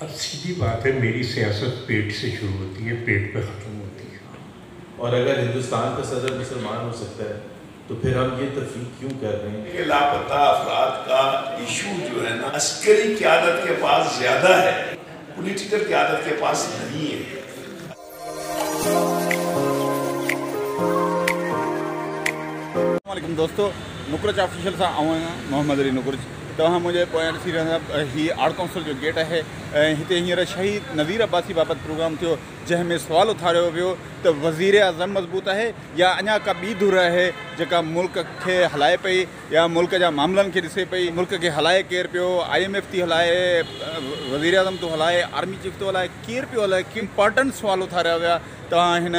اب سیدھی بات ہے، میری سیاست پیٹ سے شروع ہوتی ہے، پیٹ پہ ختم ہوتی ہے. اور اگر ہندوستان کا صدر مسلمان ہو سکتا ہے تو پھر ہم یہ تفریق کیوں کر رہے ہیں کہ لاپتہ افراد کا ایشو جو ہے نا عسکری قیادت کے پاس زیادہ ہے، پولیٹیکل قیادت کے پاس نہیں ہے. السلام علیکم دوستو، نکرچ آفیشل سے محمد علی نکرچ. تو مجھے پوائنٹ سی رہا ہی آرٹ کونسل جو گیٹ ہے ہتے ہیر شہید نذیر عباسی بابت پروگرام تھو جن میں سوال اٹھایا ویو تو وزیر اعظم مضبوط ہے یا انا کا بی دھر ہے جا ملک کے ہلائے پئی یا ملک جا معاملن کے ڈسے پئی، ملک کے ہلائے کیر پیو، IMF تھی ہلائے، وزیر اعظم تو ہلائے، آرمی چیف تو ہلائے، کیر پیو ہلائے. امپارٹنٹ سوال اٹھایا ویا. ہن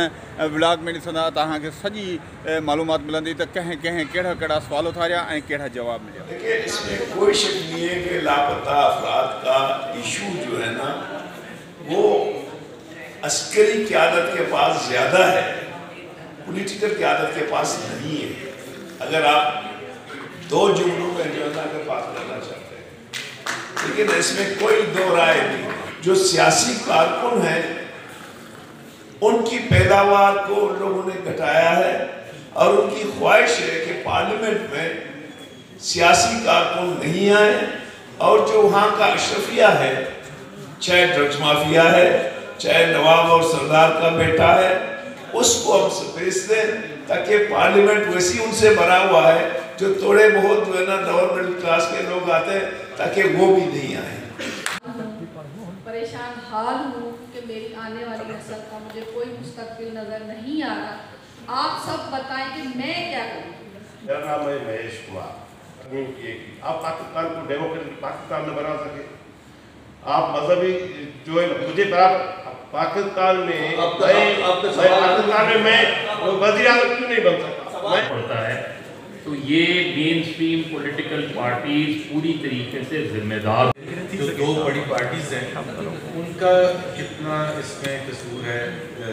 بلاگ میں ڈسندا تاں کے سجی معلومات ملندی تو کہیں کہڑا سوال اٹھاریا کہڑا جواب ملیا. دیکھیے اس میں کوئی شک نہیں ہے کہ لاپتہ افراد کا ایشو جو ہے نا وہ عسکری قیادت کے پاس زیادہ ہے، پولیٹیکل قیادت کے پاس نہیں ہے. اگر آپ دو جملوں میں جو ہے نا اگر بات کرنا چاہتے ہیں، لیکن اس میں کوئی دو رائے نہیں. جو سیاسی کارکن ہیں ان کی پیداوار کو ان لوگوں نے گھٹایا ہے اور ان کی خواہش ہے کہ پارلیمنٹ میں سیاسی کارکن نہیں آئے اور جو وہاں کا اشرفیہ ہے، چاہے ڈرگز مافیا ہے، چاہے نواب اور سردار کا بیٹا ہے، اس کو ہم سپیس دیں تاکہ پارلیمنٹ ویسی ان سے بھرا ہوا ہے جو تھوڑے بہت جو ہے نا لوور مڈل کلاس کے لوگ آتے ہیں تاکہ وہ بھی نہیں آئیں. پریشان حال ہوں کہ میری آنے والی نسل کا مجھے کوئی مستقبل نظر نہیں آ رہا. آپ سب بتائیں کہ میں کیا کروں. میرا نام ہے مہیش کمار. آپ پاکستان کو ڈیموکریٹک پاکستان میں بنا سکے، آپ مذہبی جو ہے مجھے پاکستان میں میں وزیر اعظم کیوں نہیں بن سکتا پڑتا ہے. تو یہ مین اسٹریم پولیٹیکل پارٹیز پوری طریقے سے ذمہ دار. جو دو بڑی پارٹیز ہیں ان کا کتنا اس میں قصور ہے؟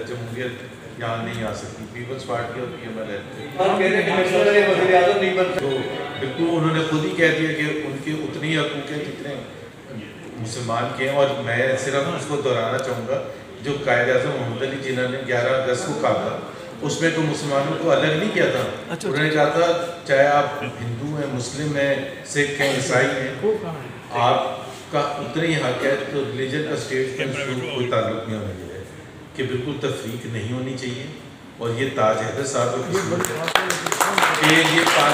جمہوریت یہاں نہیں آ سکتی. پیپلز پارٹی اور PML تو بالکل انہوں نے خود ہی کہہ دیا کہ ان کے اتنے ہی حقوق ہیں جتنے مسلمان کے ہیں. اور میں صرف اس کو دہرانا چاہوں گا جو قائد اعظم محمد علی جناح نے 11 اگست کو کہا تھا، اس میں تو مسلمانوں کو الگ نہیں کیا تھا. انہوں نے کہا تھا چاہے آپ ہندو ہیں، مسلم ہیں، سکھ ہیں، عیسائی ہیں، آپ کا اتنے ہی حق ہے. تو ریلیجن کا اسٹیٹ کا کوئی تعلق نہیں ہونا چاہیے کہ بالکل تفریق نہیں ہونی چاہیے. اور یہ تاج حیدر صاحب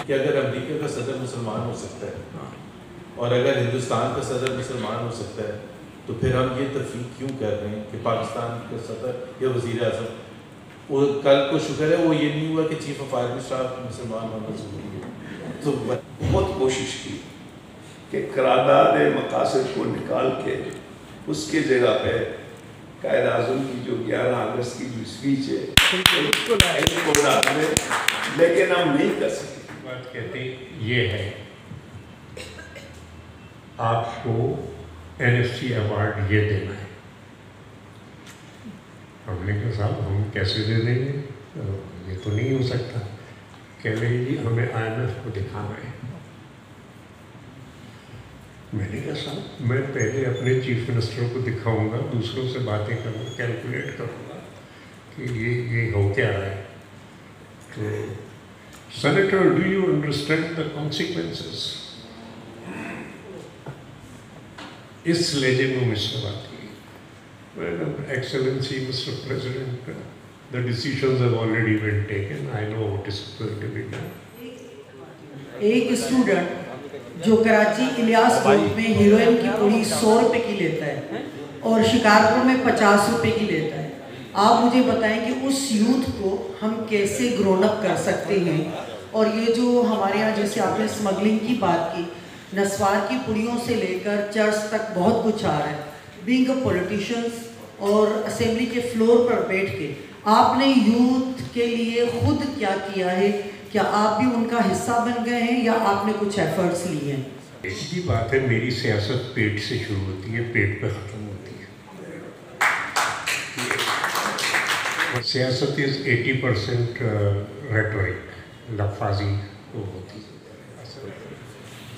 کہ اگر امریکہ کا صدر مسلمان ہو سکتا ہے اور اگر ہندوستان کا صدر مسلمان ہو سکتا ہے تو پھر ہم یہ تفریق کیوں کر رہے ہیں کہ پاکستان کا صدر یا وزیر اعظم، وہ کل کو شکر ہے وہ یہ نہیں ہوا کہ چیف آف آرمی اسٹاف مسلمان ہونا ضروری ہے. تو بہت کوشش کی کہ قرارداد مقاصد کو نکال کے اس کے جگہ پہ قائد اعظم کی جو 11 اگست کی جو اسپیچ ہے لیکن ہم نہیں کر سکتے. بات کہتے یہ ہے، آپ کو NFC ایوارڈ یہ دینا ہے. ہم نے کہا صاحب ہم کیسے دے دیں گے، یہ تو نہیں ہو سکتا. کہہ رہے جی ہمیں IMF کو دکھانا ہے. میں نے کہا صاحب میں پہلے اپنے چیف منسٹر کو دکھاؤں گا، دوسروں سے باتیں کروں گا، کیلکولیٹ کروں گا کہ یہ ہو کیا رہا ہے. تو senator do you understand the consequences? اس لہجے میں مجھ سے بات کی. Excellency, Mr. President, the decisions have already been taken. I know what is going to be done. ایک اسٹوڈنٹ جو کراچی الیاس گروپ میں ہیروئن کی پوڑی 100 روپے کی لیتا ہے اور شکارپور میں 50 روپے کی لیتا ہے، آپ مجھے بتائیں کہ اس یوتھ کو ہم کیسے گرون اپ کر سکتے ہیں. اور یہ جو ہمارے یہاں جیسے آپ نے سمگلنگ کی بات کی، نسوار کی پڑیوں سے لے کر چرچ تک بہت کچھ آ رہا ہے. بینگ اے پولیٹیشنز اور اسمبلی کے فلور پر بیٹھ کے آپ نے یوتھ کے لیے خود کیا کیا ہے؟ کیا آپ بھی ان کا حصہ بن گئے ہیں یا آپ نے کچھ ایفرٹس لیے ہیں؟ سیدھی بات ہے، میری سیاست پیٹ سے شروع ہوتی ہے، پیٹ پہ ختم ہوتی ہے. سیاست از 80% ریٹورک، لفاظی وہ ہوتی ہے.